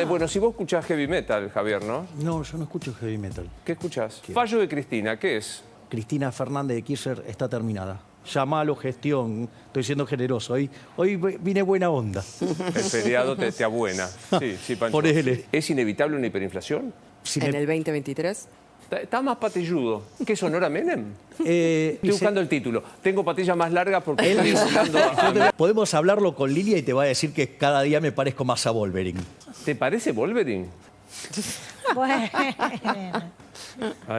Bueno, si vos escuchás heavy metal, Javier, ¿no? No, yo no escucho heavy metal. ¿Qué escuchás? Fallo de Cristina, ¿qué es? Cristina Fernández de Kirchner está terminada. Llamalo gestión, estoy siendo generoso. Hoy vine buena onda. El feriado te abuena. Sí, Pancho. Por él. ¿Es inevitable una hiperinflación? ¿En el 2023? Está más patilludo. ¿Qué es honor a Menem? Estoy buscando el título. Tengo patillas más largas porque estoy buscando Podemos hablarlo con Lilia y te va a decir que cada día me parezco más a Wolverine. ¿Te parece Wolverine? Bueno.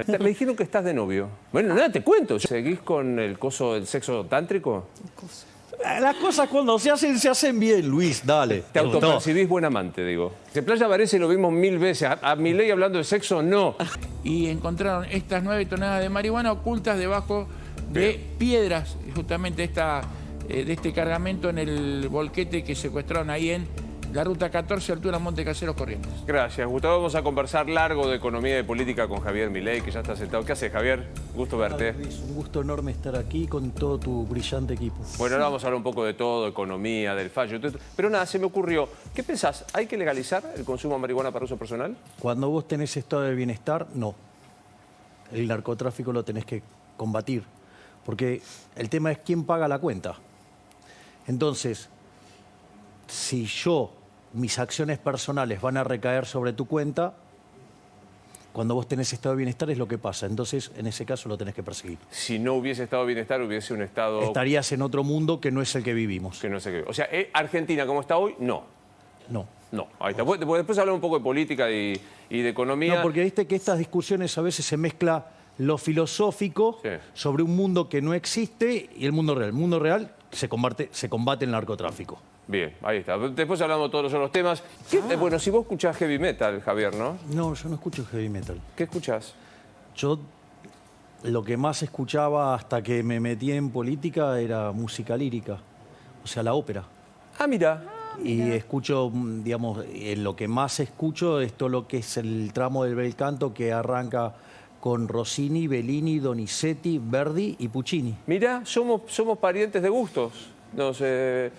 Me dijeron que estás de novio. Bueno, nada, te cuento. ¿Seguís con el coso del sexo tántrico? Las cosas cuando se hacen bien, Luis, dale. Te autopercibís buen amante, digo. En Playa Varese lo vimos 1000 veces. A Milei hablando de sexo, no. Y encontraron estas 9 toneladas de marihuana ocultas debajo de piedras, justamente de este cargamento en el volquete que secuestraron ahí en la ruta 14, altura Monte Caseros, Corrientes. Gracias, Gustavo. Vamos a conversar largo de economía y de política con Javier Milei, que ya está sentado. ¿Qué haces, Javier? Gusto verte. Luis, un gusto enorme estar aquí con todo tu brillante equipo. Bueno, ahora vamos a hablar un poco de todo, economía, del fallo. Pero nada, se me ocurrió. ¿Qué pensás? ¿Hay que legalizar el consumo de marihuana para uso personal? Cuando vos tenés estado de bienestar, no. El narcotráfico lo tenés que combatir. Porque el tema es quién paga la cuenta. Entonces, si mis acciones personales van a recaer sobre tu cuenta, cuando vos tenés estado de bienestar es lo que pasa. Entonces, en ese caso lo tenés que perseguir. Si no hubiese estado de bienestar, hubiese un estado... Estarías en otro mundo que no es el que vivimos. Que no sé qué. O sea, Argentina, como está hoy, no. No. No, ahí está. Después hablamos un poco de política y de economía. No, porque viste que estas discusiones a veces se mezcla lo filosófico sobre un mundo que no existe y el mundo real. El mundo real se combate el narcotráfico. Bien, ahí está. Después hablamos de todos los otros temas. Bueno, si vos escuchás heavy metal, Javier, ¿no? No, yo no escucho heavy metal. ¿Qué escuchás? Yo lo que más escuchaba hasta que me metí en política era música lírica, o sea, la ópera. Ah, mira. Y escucho, digamos, lo que más escucho es todo lo que es el tramo del bel canto que arranca con Rossini, Bellini, Donizetti, Verdi y Puccini. Mira, somos parientes de gustos. No sé.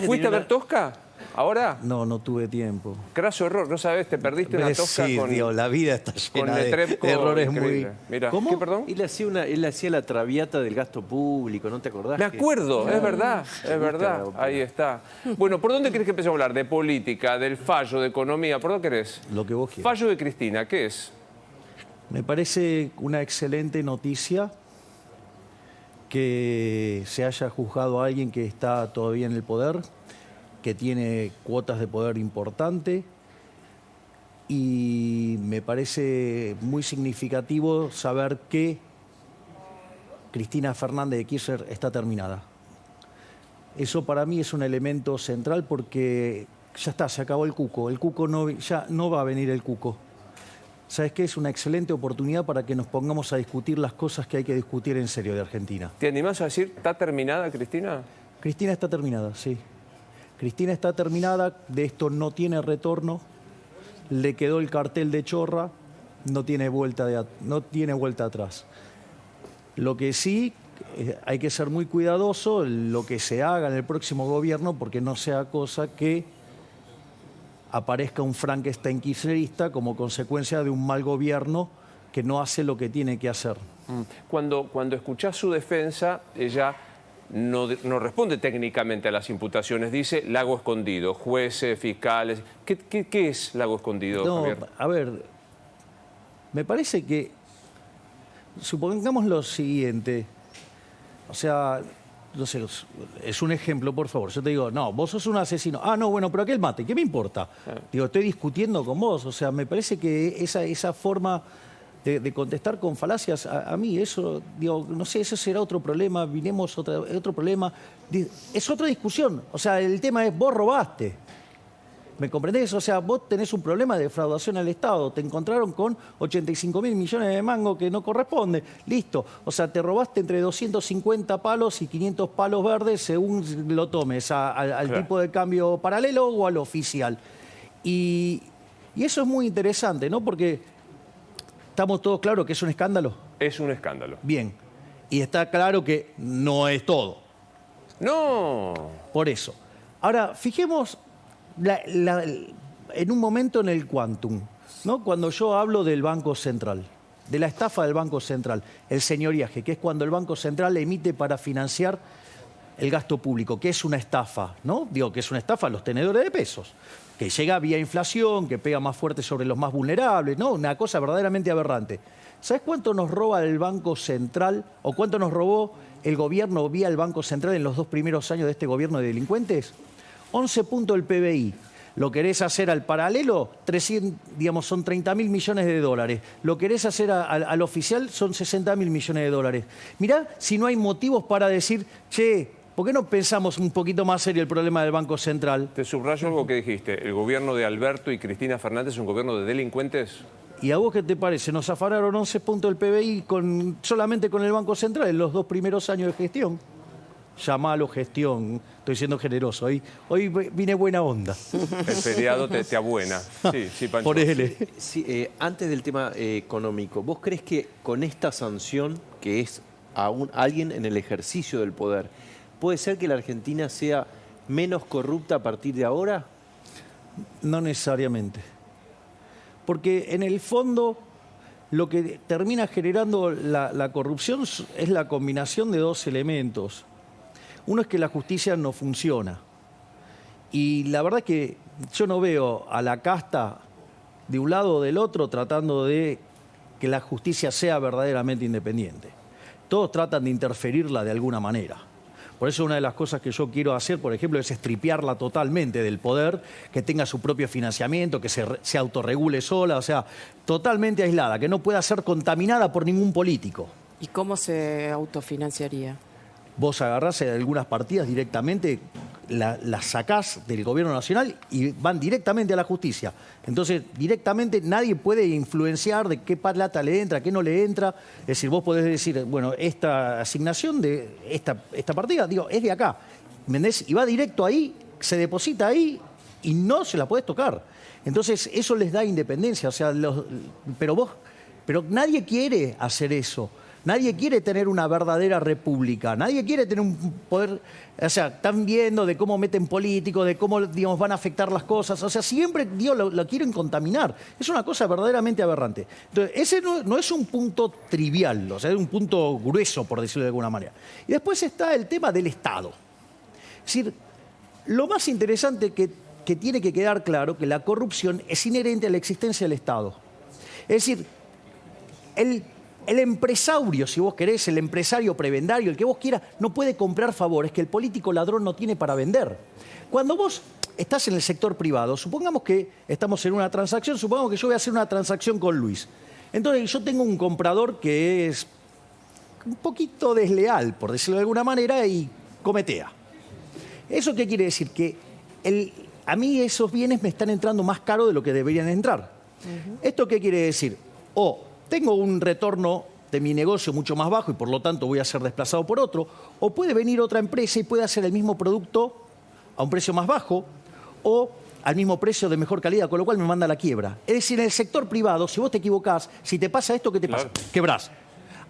¿Fuiste a ver Tosca? ¿Ahora? No, no tuve tiempo. Craso error, no sabes, te perdiste una Tosca sí, con... Dios, la vida está llena de errores increíble. muy... Mira, ¿Cómo? ¿qué, perdón? Él hacía la traviata del gasto público, ¿no te acordás? Me acuerdo, es verdad, es verdad. Ahí está. Bueno, ¿por dónde querés que empecemos a hablar? De política, del fallo, de economía, ¿por dónde querés? Lo que vos quieras. Fallo de Cristina, ¿qué es? Me parece una excelente noticia que se haya juzgado a alguien que está todavía en el poder, que tiene cuotas de poder importante, y me parece muy significativo saber que Cristina Fernández de Kirchner está terminada. Eso para mí es un elemento central porque ya está, se acabó el cuco. El cuco ya no va a venir el cuco. ¿Sabes qué? Es una excelente oportunidad para que nos pongamos a discutir las cosas que hay que discutir en serio de Argentina. ¿Te animás a decir, está terminada, Cristina? Cristina está terminada, sí. Cristina está terminada, de esto no tiene retorno, le quedó el cartel de chorra, no tiene vuelta atrás. Lo que sí, hay que ser muy cuidadoso, lo que se haga en el próximo gobierno, porque no sea cosa que aparezca un Frankenstein kirchnerista como consecuencia de un mal gobierno que no hace lo que tiene que hacer. Cuando escuchás su defensa, ella no responde técnicamente a las imputaciones, dice lago escondido, jueces, fiscales. ¿Qué es lago escondido, No, Javier? a ver, me parece que, supongamos lo siguiente, o sea, no sé, es un ejemplo, por favor. Yo te digo, no, vos sos un asesino. Ah, no, bueno, pero aquel mate, ¿qué me importa? Digo, estoy discutiendo con vos. O sea, me parece que esa forma de contestar con falacias, a mí eso, digo, no sé, eso será otro problema, otro problema. Es otra discusión. O sea, el tema es, vos robaste. ¿Me comprendés? O sea, vos tenés un problema de defraudación al Estado. Te encontraron con 85.000 millones de mangos que no corresponde. Listo. O sea, te robaste entre 250 palos y 500 palos verdes según lo tomes, al tipo de cambio paralelo o al oficial. Y eso es muy interesante, ¿no? Porque estamos todos claros que es un escándalo. Es un escándalo. Bien. Y está claro que no es todo. No. Por eso. Ahora, fijemos en un momento en el quantum, ¿no? Cuando yo hablo del Banco Central, de la estafa del Banco Central, el señoriaje, que es cuando el Banco Central emite para financiar el gasto público, que es una estafa, ¿no? Digo que es una estafa a los tenedores de pesos, que llega vía inflación, que pega más fuerte sobre los más vulnerables, ¿no? Una cosa verdaderamente aberrante. ¿Sabes cuánto nos roba el Banco Central o cuánto nos robó el gobierno vía el Banco Central en los 2 primeros años de este gobierno de delincuentes? 11 puntos del PBI. Lo querés hacer al paralelo, 300, digamos, son 30.000 millones de dólares. Lo querés hacer al oficial, son 60.000 millones de dólares. Mirá si no hay motivos para decir, che, ¿por qué no pensamos un poquito más serio el problema del Banco Central? Te subrayo algo que dijiste. ¿El gobierno de Alberto y Cristina Fernández es un gobierno de delincuentes? ¿Y a vos qué te parece? Nos afanaron 11 puntos del PBI solamente con el Banco Central en los 2 primeros años de gestión. Llamalo gestión, estoy siendo generoso. Hoy vine buena onda. El feriado te abuena. Sí, Pancho. Por él. Sí, antes del tema económico, ¿vos crees que con esta sanción, que es a alguien en el ejercicio del poder, puede ser que la Argentina sea menos corrupta a partir de ahora? No necesariamente. Porque en el fondo lo que termina generando la corrupción es la combinación de 2 elementos. Uno es que la justicia no funciona. Y la verdad es que yo no veo a la casta de un lado o del otro tratando de que la justicia sea verdaderamente independiente. Todos tratan de interferirla de alguna manera. Por eso una de las cosas que yo quiero hacer, por ejemplo, es estripearla totalmente del poder, que tenga su propio financiamiento, que se autorregule sola, o sea, totalmente aislada, que no pueda ser contaminada por ningún político. ¿Y cómo se autofinanciaría? Vos agarrás algunas partidas directamente, las sacás del gobierno nacional y van directamente a la justicia. Entonces, directamente nadie puede influenciar de qué plata le entra, qué no le entra. Es decir, vos podés decir, bueno, esta asignación de esta partida, digo, es de acá. ¿Me entendés? Y va directo ahí, se deposita ahí y no se la podés tocar. Entonces, eso les da independencia. O sea, pero nadie quiere hacer eso. Nadie quiere tener una verdadera república, nadie quiere tener un poder, o sea, están viendo de cómo meten políticos, de cómo, digamos, van a afectar las cosas, o sea, siempre, Dios, lo quieren contaminar. Es una cosa verdaderamente aberrante. Entonces, ese no es un punto trivial, o sea, es un punto grueso, por decirlo de alguna manera. Y después está el tema del Estado. Es decir, lo más interesante que tiene que quedar claro que la corrupción es inherente a la existencia del Estado. Es decir, el empresario, si vos querés, el empresario prebendario, el que vos quieras, no puede comprar favores que el político ladrón no tiene para vender. Cuando vos estás en el sector privado, supongamos que estamos en una transacción, supongamos que yo voy a hacer una transacción con Luis. Entonces yo tengo un comprador que es un poquito desleal, por decirlo de alguna manera, y cometea. ¿Eso qué quiere decir? Que a mí esos bienes me están entrando más caro de lo que deberían entrar. ¿Esto qué quiere decir? Tengo un retorno de mi negocio mucho más bajo y por lo tanto voy a ser desplazado por otro, o puede venir otra empresa y puede hacer el mismo producto a un precio más bajo o al mismo precio de mejor calidad, con lo cual me manda a la quiebra. Es decir, en el sector privado, si vos te equivocás, si te pasa esto, ¿qué te pasa? Quebrás.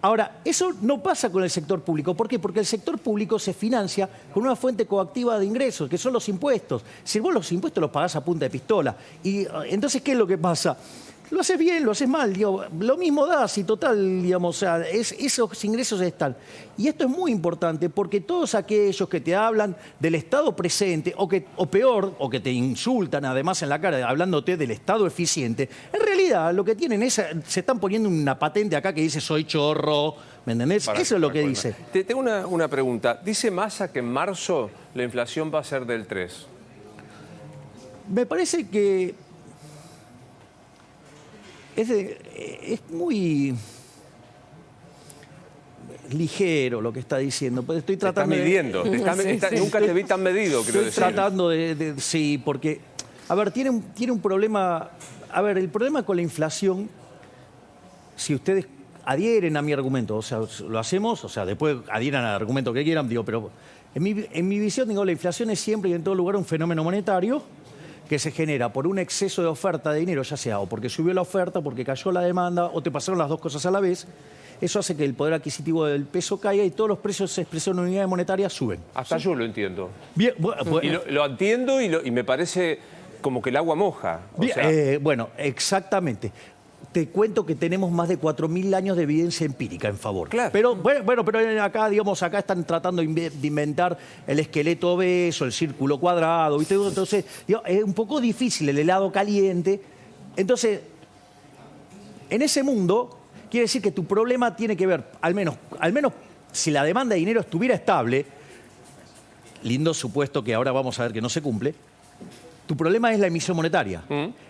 Ahora, eso no pasa con el sector público. ¿Por qué? Porque el sector público se financia con una fuente coactiva de ingresos, que son los impuestos. Si vos los impuestos los pagás a punta de pistola. Y entonces, ¿qué es lo que pasa? Lo haces bien, lo haces mal, digo, lo mismo das y total, digamos, o sea, esos ingresos están. Y esto es muy importante porque todos aquellos que te hablan del Estado presente, o peor, o que te insultan además en la cara hablándote del Estado eficiente, en realidad lo que tienen es, se están poniendo una patente acá que dice soy chorro, ¿me entendés? Eso es lo que dice. Tengo una pregunta. Dice Massa que en marzo la inflación va a ser del 3%. Me parece que es muy ligero lo que está diciendo. Estoy tratando te estás midiendo. Nunca te vi tan medido, creo. Estoy tratando sí, porque, a ver, tiene un problema. A ver, el problema con la inflación, si ustedes adhieren a mi argumento, o sea, lo hacemos, o sea, después adhieran al argumento que quieran, digo, pero en mi visión, digo, la inflación es siempre y en todo lugar un fenómeno monetario que se genera por un exceso de oferta de dinero, ya sea o porque subió la oferta, porque cayó la demanda, o te pasaron las dos cosas a la vez. Eso hace que el poder adquisitivo del peso caiga y todos los precios de expresión en unidades monetarias suben. Hasta yo lo entiendo. Bien, Y lo entiendo y me parece como que el agua moja. O Bien, sea, bueno, exactamente. Te cuento que tenemos más de 4.000 años de evidencia empírica en favor. Claro. Pero bueno, pero acá, digamos, acá están tratando de inventar el esqueleto obeso, el círculo cuadrado, ¿viste? Entonces, digo, es un poco difícil el helado caliente. Entonces, en ese mundo, quiere decir que tu problema tiene que ver, al menos si la demanda de dinero estuviera estable, lindo supuesto que ahora vamos a ver que no se cumple, tu problema es la emisión monetaria.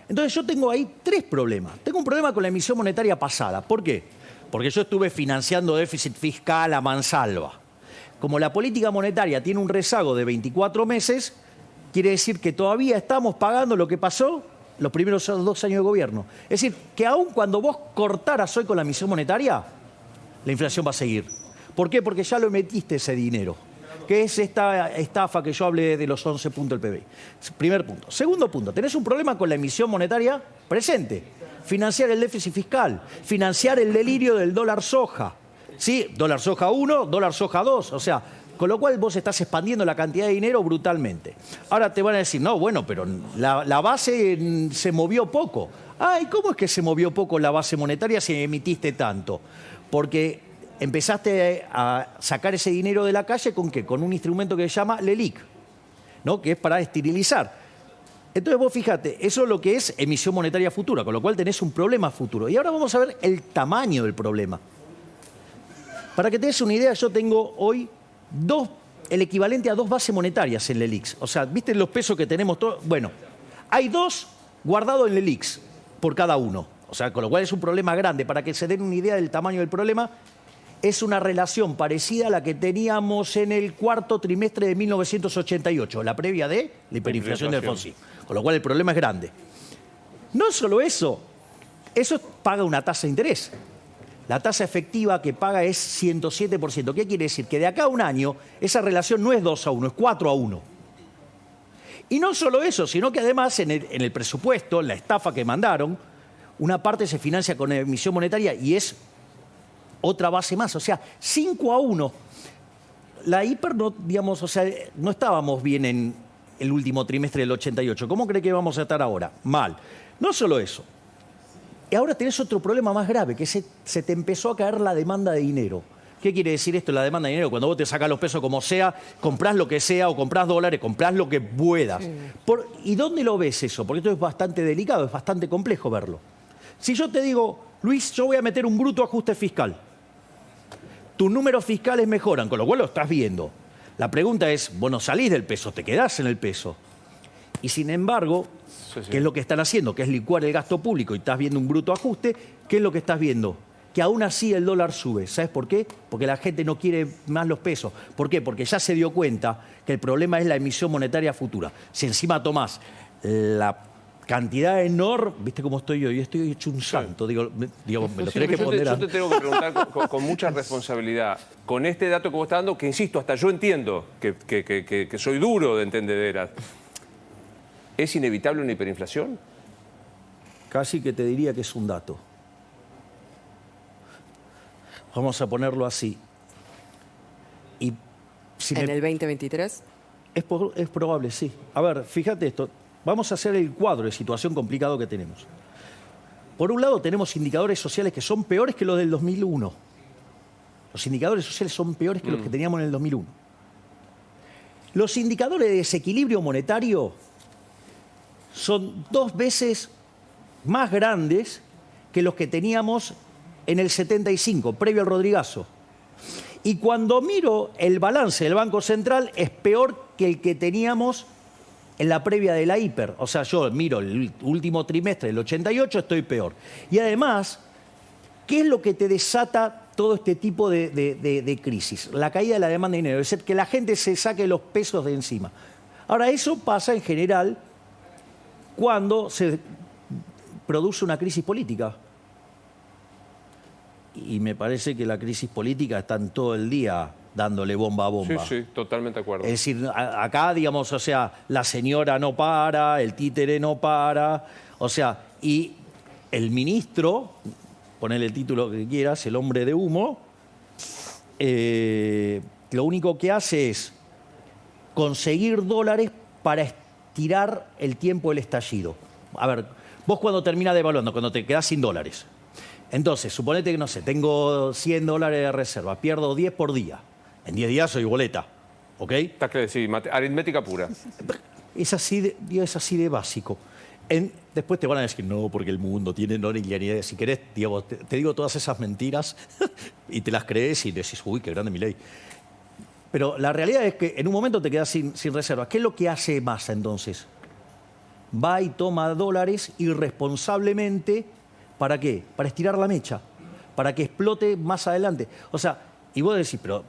Entonces yo tengo ahí tres problemas. Tengo un problema con la emisión monetaria pasada. ¿Por qué? Porque yo estuve financiando déficit fiscal a mansalva. Como la política monetaria tiene un rezago de 24 meses, quiere decir que todavía estamos pagando lo que pasó los primeros 2 años de gobierno. Es decir, que aun cuando vos cortaras hoy con la emisión monetaria, la inflación va a seguir. ¿Por qué? Porque ya lo metiste ese dinero, que es esta estafa que yo hablé de los 11 puntos del PBI. Primer punto. Segundo punto, tenés un problema con la emisión monetaria presente. Financiar el déficit fiscal, financiar el delirio del dólar soja. Sí, dólar soja 1, dólar soja 2, o sea, con lo cual vos estás expandiendo la cantidad de dinero brutalmente. Ahora te van a decir, no, bueno, pero la base se movió poco. Ay, ¿cómo es que se movió poco la base monetaria si emitiste tanto? Porque empezaste a sacar ese dinero de la calle ¿con qué? Con un instrumento que se llama LELIQ, ¿no? Que es para esterilizar. Entonces vos fíjate, eso es lo que es emisión monetaria futura, con lo cual tenés un problema futuro. Y ahora vamos a ver el tamaño del problema. Para que te des una idea, yo tengo hoy el equivalente a 2 bases monetarias en LELIX. O sea, ¿viste los pesos que tenemos todos? Bueno, hay 2 guardados en LELIX por cada uno. O sea, con lo cual es un problema grande. Para que se den una idea del tamaño del problema, es una relación parecida a la que teníamos en el cuarto trimestre de 1988, la previa de la hiperinflación de Alfonsín. Con lo cual el problema es grande. No solo eso paga una tasa de interés. La tasa efectiva que paga es 107%. ¿Qué quiere decir? Que de acá a un año esa relación no es 2-1, es 4-1. Y no solo eso, sino que además en el presupuesto, en la estafa que mandaron, una parte se financia con emisión monetaria y es otra base más, o sea, 5-1. La hiper, no, digamos, o sea, no estábamos bien en el último trimestre del 88. ¿Cómo cree que vamos a estar ahora? Mal. No solo eso. Y ahora tenés otro problema más grave, que se te empezó a caer la demanda de dinero. ¿Qué quiere decir esto, la demanda de dinero? Cuando vos te sacás los pesos como sea, comprás lo que sea o comprás dólares, comprás lo que puedas. ¿Y dónde lo ves eso? Porque esto es bastante delicado, es bastante complejo verlo. Si yo te digo, Luis, yo voy a meter un bruto ajuste fiscal. Tus números fiscales mejoran, con lo cual lo estás viendo. La pregunta es, vos no salís del peso, te quedás en el peso. Y sin embargo, ¿qué es lo que están haciendo? Que es licuar el gasto público y estás viendo un bruto ajuste. ¿Qué es lo que estás viendo? Que aún así el dólar sube. ¿Sabes por qué? Porque la gente no quiere más los pesos. ¿Por qué? Porque ya se dio cuenta que el problema es la emisión monetaria futura. Si encima tomás la cantidad enorme, ¿viste cómo estoy hoy? Estoy hecho un santo. Digo, me lo tenés que poner yo te tengo que preguntar con mucha responsabilidad. Con este dato que vos estás dando, que insisto, hasta yo entiendo que soy duro de entendederas. ¿Es inevitable una hiperinflación? Casi que te diría que es un dato. Vamos a ponerlo así. Y si ¿En el 2023? Es probable, sí. A ver, fíjate esto. Vamos a hacer el cuadro de situación complicado que tenemos. Por un lado, tenemos indicadores sociales que son peores que los del 2001. Los indicadores sociales son peores que los que teníamos en el 2001. Los indicadores de desequilibrio monetario son 2 veces más grandes que los que teníamos en el 75, previo al Rodrigazo. Y cuando miro el balance del Banco Central, es peor que el que teníamos en la previa de la hiper. O sea, yo miro el último trimestre del 88, estoy peor. Y además, ¿qué es lo que te desata todo este tipo de crisis? La caída de la demanda de dinero, es decir, que la gente se saque los pesos de encima. Ahora, eso pasa en general cuando se produce una crisis política. Y me parece que la crisis política están todo el día dándole bomba a bomba. Sí, totalmente de acuerdo. Es decir, acá, digamos, o sea, la señora no para, el títere no para, o sea, y el ministro, ponele el título que quieras, el hombre de humo, lo único que hace es conseguir dólares para tirar el tiempo del estallido. A ver, vos cuando terminás devaluando, cuando te quedás sin dólares, entonces, suponete que, no sé, tengo 100 dólares de reserva, pierdo 10 por día. En 10 días soy boleta, ¿ok? Está claro, sí, aritmética pura. Es así de básico. Después te van a decir, no, porque el mundo tiene no linealidad. Si querés, digamos, te digo todas esas mentiras y te las crees y decís, uy, qué grande mi ley. Pero la realidad es que en un momento te quedas sin reserva. ¿Qué es lo que hace Massa entonces? Va y toma dólares irresponsablemente. ¿Para qué? Para estirar la mecha, para que explote más adelante. O sea, y vos decís, pero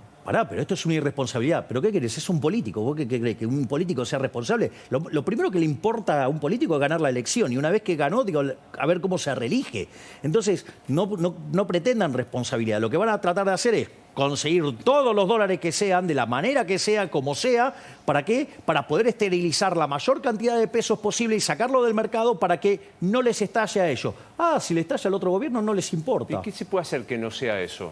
esto es una irresponsabilidad. ¿Pero qué querés? Es un político. ¿Vos qué crees? ¿Que un político sea responsable? Lo primero que le importa a un político es ganar la elección. Y una vez que ganó, digo, a ver cómo se reelige. Entonces, no pretendan responsabilidad. Lo que van a tratar de hacer es conseguir todos los dólares que sean, de la manera que sea, como sea. ¿Para qué? Para poder esterilizar la mayor cantidad de pesos posible y sacarlo del mercado para que no les estalle a ellos. Si le estalla al otro gobierno, no les importa. ¿Y qué se puede hacer que no sea eso?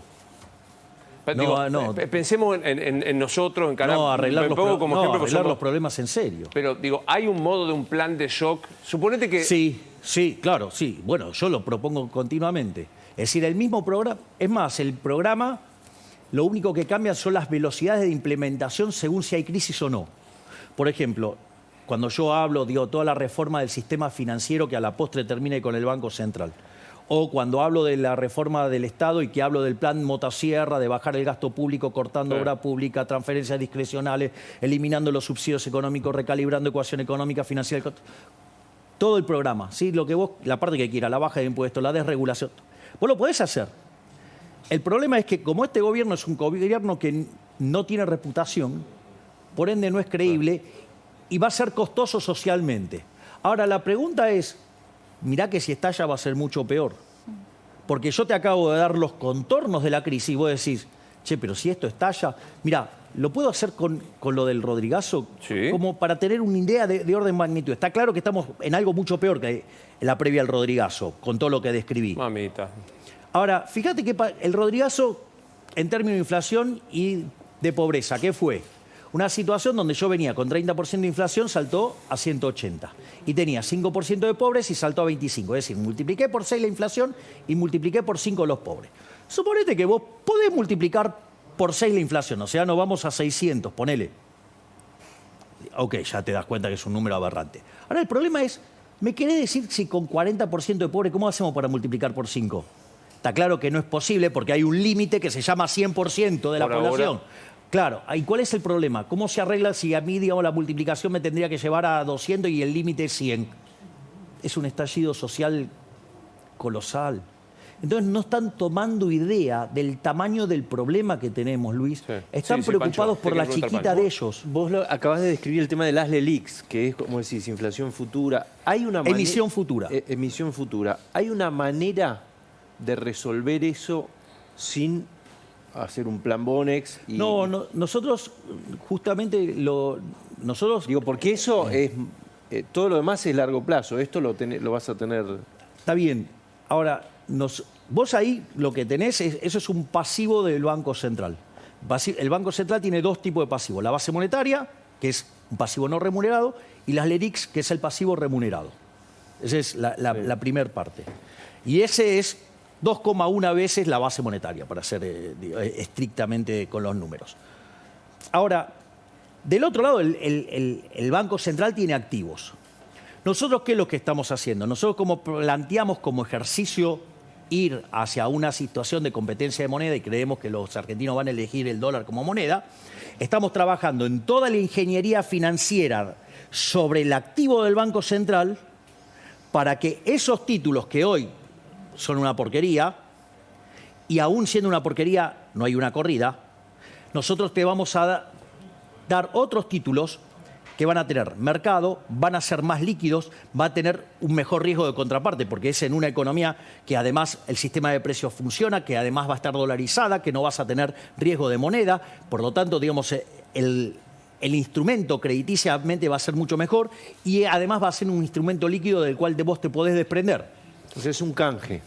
No. Pensemos en nosotros, en Caracas. Arreglar los problemas en serio. Pero digo, ¿hay un modo de un plan de shock? Suponete que... Sí, claro, sí. Bueno, yo lo propongo continuamente. Es decir, el mismo programa... Es más, el programa... Lo único que cambia son las velocidades de implementación según si hay crisis o no. Por ejemplo, cuando yo hablo, digo, toda la reforma del sistema financiero que a la postre termine con el Banco Central. O cuando hablo de la reforma del Estado y que hablo del plan Motosierra, de bajar el gasto público, cortando obra pública, transferencias discrecionales, eliminando los subsidios económicos, recalibrando ecuación económica, financiera. Todo el programa, ¿sí? La parte que quiera, la baja de impuestos, la desregulación. Vos lo podés hacer. El problema es que como este gobierno es un gobierno que no tiene reputación, por ende no es creíble y va a ser costoso socialmente. Ahora, la pregunta es, mirá que si estalla va a ser mucho peor. Porque yo te acabo de dar los contornos de la crisis y vos decís, che, pero si esto estalla... Mirá, lo puedo hacer con lo del Rodrigazo, sí, como para tener una idea de orden magnitud. Está claro que estamos en algo mucho peor que en la previa al Rodrigazo, con todo lo que describí. Mamita. Ahora, fíjate que el Rodrigazo, en términos de inflación y de pobreza, ¿qué fue? Una situación donde yo venía con 30% de inflación, saltó a 180. Y tenía 5% de pobres y saltó a 25. Es decir, multipliqué por 6 la inflación y multipliqué por 5 los pobres. Suponete que vos podés multiplicar por 6 la inflación, o sea, nos vamos a 600, ponele. Ok, ya te das cuenta que es un número aberrante. Ahora, el problema es, ¿me querés decir si con 40% de pobres, cómo hacemos para multiplicar por 5? Está claro que no es posible porque hay un límite que se llama 100% de la población. Ahora. Claro, ¿y cuál es el problema? ¿Cómo se arregla si a mí, digamos, la multiplicación me tendría que llevar a 200 y el límite es 100? Es un estallido social colosal. Entonces no están tomando idea del tamaño del problema que tenemos, Luis. Sí. Están Sí, preocupados Pancho, por la chiquita de ellos. Vos acabás de describir el tema de las LELIQs, que es, como decís, inflación futura. Hay una Emisión futura. Emisión futura. ¿Hay una manera de resolver eso sin hacer un plan Bonex? No, nosotros justamente nosotros... Digo, porque eso es... todo lo demás es largo plazo. Esto lo vas a tener... Está bien. Ahora, vos ahí lo que tenés, eso es un pasivo del Banco Central. El Banco Central tiene dos tipos de pasivos. La base monetaria, que es un pasivo no remunerado, y las LELIQs, que es el pasivo remunerado. Esa es la primera parte. Y ese es 2,1 veces la base monetaria, para ser estrictamente con los números. Ahora, del otro lado, el Banco Central tiene activos. Nosotros, ¿qué es lo que estamos haciendo? Nosotros, como planteamos como ejercicio ir hacia una situación de competencia de moneda y creemos que los argentinos van a elegir el dólar como moneda, estamos trabajando en toda la ingeniería financiera sobre el activo del Banco Central para que esos títulos que hoy son una porquería, y aún siendo una porquería no hay una corrida, nosotros te vamos a dar otros títulos que van a tener mercado, van a ser más líquidos, va a tener un mejor riesgo de contraparte, porque es en una economía que además el sistema de precios funciona, que además va a estar dolarizada, que no vas a tener riesgo de moneda, por lo tanto, digamos, el instrumento crediticiamente va a ser mucho mejor y además va a ser un instrumento líquido del cual vos te podés desprender. Entonces es un canje.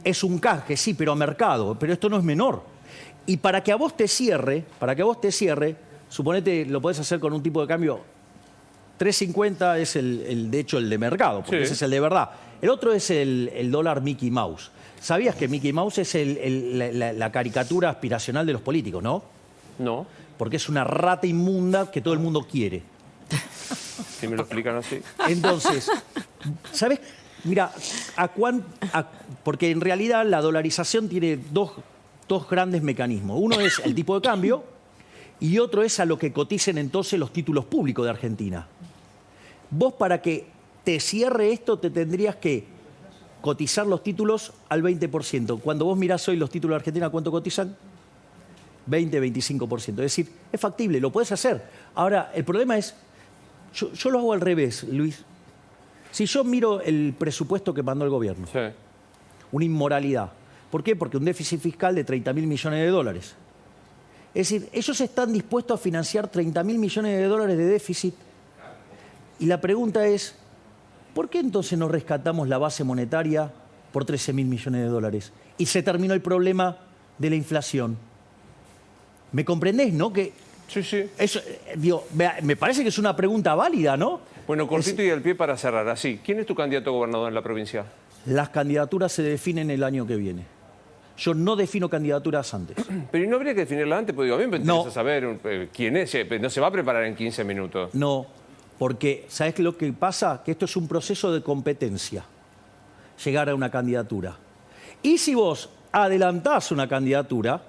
Es un canje, sí, pero a mercado, pero esto no es menor. Y para que a vos te cierre, suponete, lo podés hacer con un tipo de cambio 3.50 es de hecho el de mercado, porque Sí. ese es el de verdad. El otro es el dólar Mickey Mouse. ¿Sabías que Mickey Mouse es la caricatura aspiracional de los políticos, no? No, Porque es una rata inmunda que todo el mundo quiere. si me lo explican así. Entonces, ¿sabes? Mira, porque en realidad la dolarización tiene dos grandes mecanismos. Uno es el tipo de cambio y otro es a lo que coticen entonces los títulos públicos de Argentina. Vos para que te cierre esto te tendrías que cotizar los títulos al 20%. Cuando vos mirás hoy los títulos de Argentina, ¿cuánto cotizan? 20, 25%. Es decir, es factible, lo podés hacer. Ahora, el problema es, yo lo hago al revés, Luis. Si yo miro el presupuesto que mandó el gobierno, Sí. una inmoralidad. ¿Por qué? Porque un déficit fiscal de 30.000 millones de dólares. Es decir, ellos están dispuestos a financiar 30.000 millones de dólares de déficit. Y la pregunta es, ¿por qué entonces no rescatamos la base monetaria por 13.000 millones de dólares? Y se terminó el problema de la inflación. ¿Me comprendés, no? Que Sí, sí. eso, digo, me parece que es una pregunta válida, ¿no? Bueno, cortito y al pie para cerrar. Así, ¿quién es tu candidato a gobernador en la provincia? Las candidaturas se definen el año que viene. Yo no defino candidaturas antes. Pero ¿y no habría que definirla antes? Porque digo, a mí me interesa No. saber quién es. No se va a preparar en 15 minutos. No, porque ¿sabes lo que pasa? Que esto es un proceso de competencia, llegar a una candidatura. Y si vos adelantás una candidatura,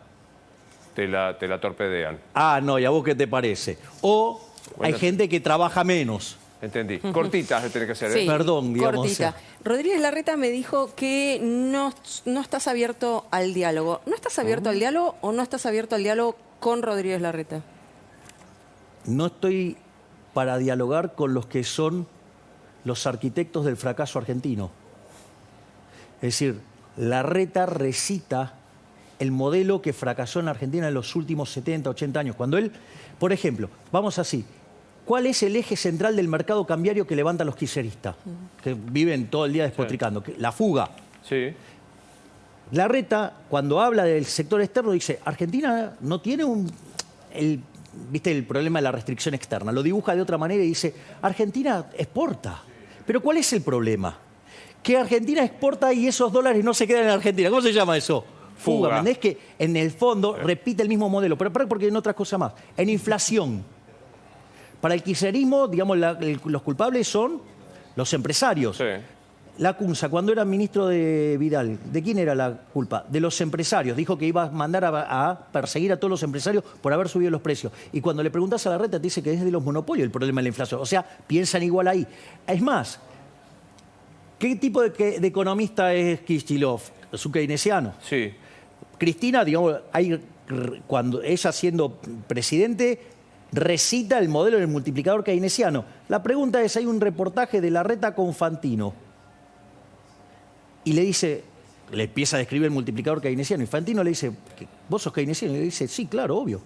Te la torpedean. no, ¿y a vos qué te parece? O hay Bueno, gente que trabaja menos. Entendí. Cortitas de tener que ser, ¿eh? Sí, Perdón, digamos, cortita. Rodríguez Larreta me dijo que no estás abierto al diálogo. ¿No estás abierto al diálogo o no estás abierto al diálogo con Rodríguez Larreta? No estoy para dialogar con los que son los arquitectos del fracaso argentino. Es decir, Larreta recita el modelo que fracasó en Argentina en los últimos 70, 80 años. Cuando él, por ejemplo, vamos así, ¿cuál es el eje central del mercado cambiario que levantan los kirchneristas? Que viven todo el día despotricando. La fuga. Sí. Larreta, cuando habla del sector externo, dice, Argentina no tiene ¿viste el problema de la restricción externa? Lo dibuja de otra manera y dice, Argentina exporta. Pero ¿cuál es el problema? Que Argentina exporta y esos dólares no se quedan en Argentina. ¿Cómo se llama eso? Fuga. ¿Me entendés? Que en el fondo repite el mismo modelo, pero porque en otras cosas más. En inflación. Para el kirchnerismo, digamos, los culpables son los empresarios. Sí. Lacunza, cuando era ministro de Vidal, ¿de quién era la culpa? De los empresarios. Dijo que iba a mandar a perseguir a todos los empresarios por haber subido los precios. Y cuando le preguntás a Larreta, te dice que es de los monopolios el problema de la inflación. O sea, piensan igual ahí. Es más, ¿qué tipo de economista es Kicillof? ¿Es un keynesiano? Sí. Cristina, digamos, cuando ella siendo presidente, recita el modelo del multiplicador keynesiano. La pregunta es, hay un reportaje de Larreta con Fantino y le empieza a describir el multiplicador keynesiano. Y Fantino le dice, ¿vos sos keynesiano? Y le dice, sí, claro, obvio.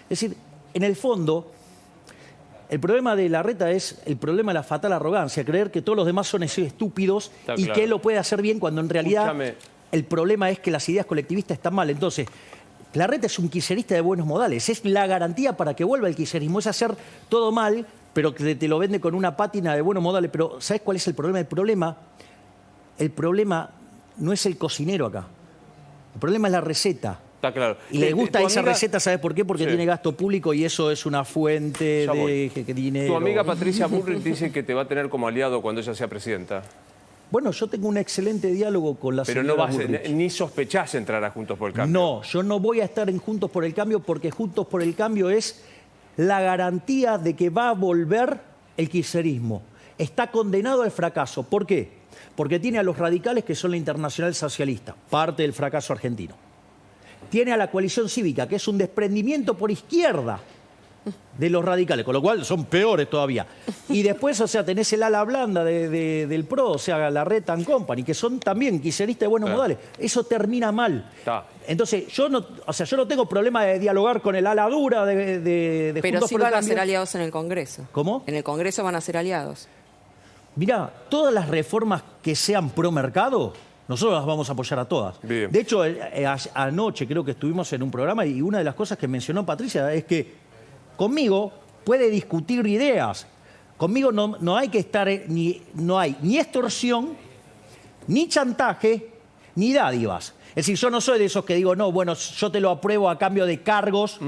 Es decir, en el fondo, el problema de Larreta es el problema de la fatal arrogancia, creer que todos los demás son estúpidos Está y claro. que él lo puede hacer bien cuando en realidad Escúchame. el problema es que las ideas colectivistas están mal. Entonces, Larreta es un kirchnerista de buenos modales, es la garantía para que vuelva el kirchnerismo, es hacer todo mal, pero que te lo vende con una pátina de buenos modales. Pero ¿sabes cuál es el problema? El problema no es el cocinero acá, el problema es la receta. Está claro. Y le gusta tu esa amiga- receta, ¿sabes por qué? Porque Sí. tiene gasto público y eso es una fuente Ya voy. de dinero. Tu amiga Patricia Bullrich dice que te va a tener como aliado cuando ella sea presidenta. Bueno, yo tengo un excelente diálogo con la Pero señora no vas, Bullrich. ni sospechás entrar a Juntos por el Cambio. No, yo no voy a estar en Juntos por el Cambio porque Juntos por el Cambio es la garantía de que va a volver el kirchnerismo. Está condenado al fracaso. ¿Por qué? Porque tiene a los radicales que son la Internacional Socialista, parte del fracaso argentino. Tiene a la coalición cívica, que es un desprendimiento por izquierda de los radicales, con lo cual son peores todavía. Y después, o sea, tenés el ala blanda del PRO, o sea, Larreta and Company, que son también kirchneristas de buenos Claro. modales. Eso termina mal. Está. Entonces, yo no tengo problema de dialogar con el ala dura de Pero Juntos sí por el van a Cambio. ser aliados en el Congreso. ¿Cómo? En el Congreso van a ser aliados. Mirá, todas las reformas que sean pro mercado, nosotros las vamos a apoyar a todas. Bien. De hecho, anoche creo que estuvimos en un programa y una de las cosas que mencionó Patricia es que conmigo puede discutir ideas. Conmigo no hay que estar, no hay ni extorsión, ni chantaje, ni dádivas. Es decir, yo no soy de esos que digo, no, bueno, yo te lo apruebo a cambio de cargos,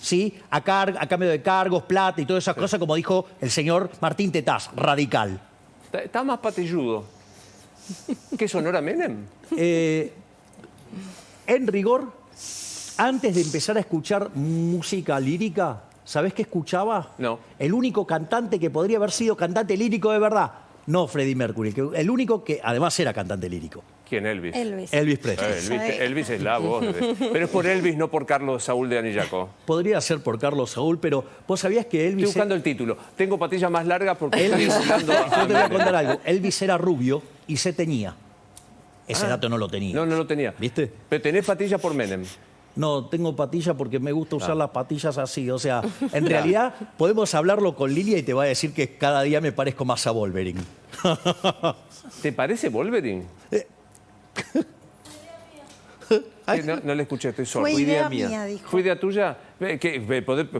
¿sí? A cambio de cargos, plata y todas esas cosas, como dijo el señor Martín Tetaz, radical. Está más patilludo. ¿Qué sonora Menem? En rigor, antes de empezar a escuchar música lírica, ¿sabés qué escuchaba? No. El único cantante que podría haber sido cantante lírico de verdad. No Freddie Mercury, el único que además era cantante lírico. ¿Quién? Elvis. Elvis Presley. Elvis es la voz. Pero es por Elvis, no por Carlos Saúl de Anillaco. Podría ser por Carlos Saúl, pero vos sabías que Elvis... Estoy buscando el título. Tengo patilla más larga porque Elvis, estoy buscando yo te voy a contar algo. Elvis era rubio y se teñía. Ese dato no lo tenía. No lo tenía. ¿Viste? Pero tenés patilla por Menem. No, tengo patilla porque me gusta usar las patillas así. O sea, en realidad podemos hablarlo con Lilia y te va a decir que cada día me parezco más a Wolverine. ¿Te parece Wolverine? No le escuché, estoy sordo. Fue idea mía, dijo. ¿Fue idea tuya?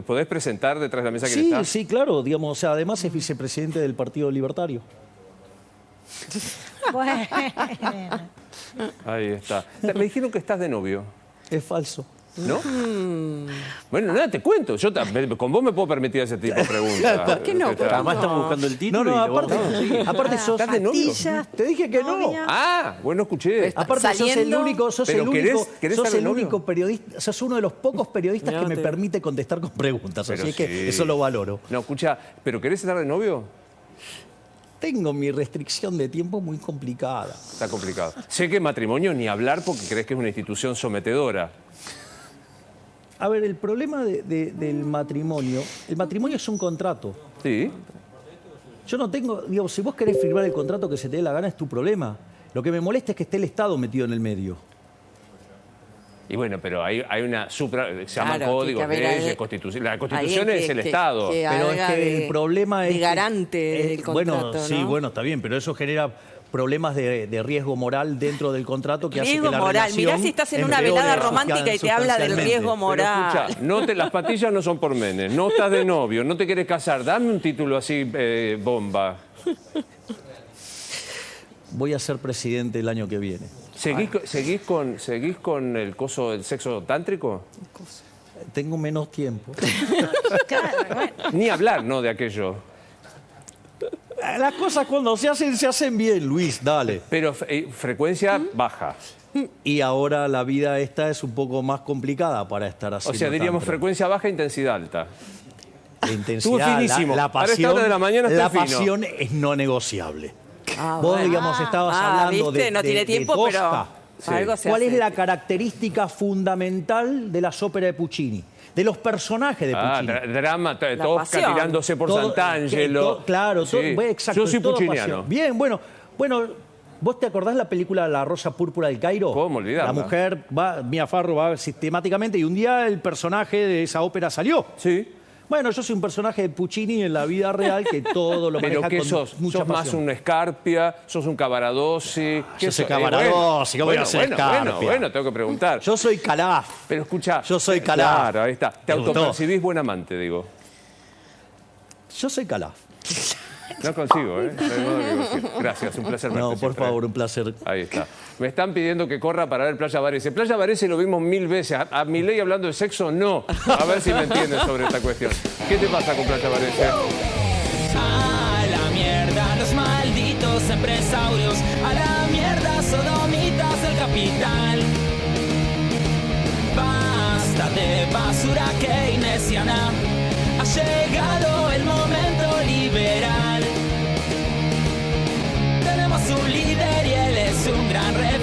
¿Podés presentar detrás de la mesa que está? Sí, claro. Digamos, o sea, además es vicepresidente del Partido Libertario. Bueno. Ahí está. Me dijeron que estás de novio, Es falso. ¿no? Bueno, nada, te cuento. Con vos me puedo permitir ese tipo de preguntas. ¿Por qué no? Además estamos buscando el título. No, y lo aparte, vamos a conseguir. aparte sos... ¿Estás de novio? Patillas, Te dije que no. novia. Ah, bueno, escuché. Aparte sos el Saliendo. único, Pero ¿querés sos estar de el novio? único periodista, sos uno de los pocos periodistas que me permite contestar con preguntas. Pero Así que sí. eso lo valoro. No, escucha, ¿pero querés estar de novio? Tengo mi restricción de tiempo muy complicada. Está complicado. Sé que matrimonio ni hablar porque crees que es una institución sometedora. A ver, el problema del matrimonio, el matrimonio es un contrato. Sí. Yo no tengo, digo, si vos querés firmar el contrato que se te dé la gana es tu problema. Lo que me molesta es que esté el Estado metido en el medio. Y bueno, pero hay una se llaman Claro, códigos, tiene que haber leyes, ahí- constitución. La constitución alguien es que- el que- Estado. que Pero es haga que el problema es de que- garante del Bueno, contrato, sí, ¿no? bueno, está bien, pero eso genera problemas de riesgo moral dentro del contrato que hace Riesgo que la moral. relación Mirá si estás en una empeore velada romántica y te habla del sustancialmente. riesgo Pero moral. escucha, las patillas no son por Menem, no estás de novio, no te querés casar. Dame un título así, bomba. Voy a ser presidente el año que viene. ¿Seguís con el coso del sexo tántrico? Tengo menos tiempo. Claro, bueno. Ni hablar, ¿no? De aquello. Las cosas cuando se hacen bien, Luis, dale. Pero frecuencia baja. Y ahora la vida esta es un poco más complicada para estar O haciendo sea, diríamos tantra. frecuencia baja, intensidad alta. La intensidad, Estuvo finísimo. la Para esta pasión, hora de la mañana está la fino. pasión es no negociable. Ah, Vos, bueno. digamos, estabas hablando ¿viste? de No tiene de tiempo, Tosca. pero algo se ¿Cuál hace. es la característica fundamental de las óperas de Puccini? De los personajes de Puccini. Drama, La todos pasión. tirándose por Todo- Sant'Angelo. claro, Sí. exacto. Yo soy es toda pucciniano. pasión. Bien, bueno, ¿vos te acordás la película La Rosa Púrpura del Cairo? ¿Cómo olvidarla? La mujer Mia Farrow va sistemáticamente y un día el personaje de esa ópera salió. Sí. Bueno, yo soy un personaje de Puccini en la vida real que todo lo ¿Pero maneja qué con sos? mucha ¿Sos más pasión. un Scarpia? ¿Sos un Cavaradossi? yo soy Cavaradossi, ¿qué voy a ser Scarpia? Bueno, tengo que preguntar. Yo soy Calaf. Pero escuchá. Yo soy Calaf. Claro, ahí está. Te ¿Te gustó? autopercibís buen amante, digo. Yo soy Calaf. No consigo, ¿eh? No hay modo que consigo. Gracias, un placer verte No, por siempre. favor, un placer. Ahí está. Me están pidiendo que corra para ver Playa Varese. Playa Varese lo vimos 1000 veces. A Milei hablando de sexo, no. A ver si me entiendes sobre esta cuestión. ¿Qué te pasa con Playa Varese? A la mierda los malditos empresarios, a la mierda sodomitas del capital. Basta de basura keynesiana, ha llegado el momento liberal.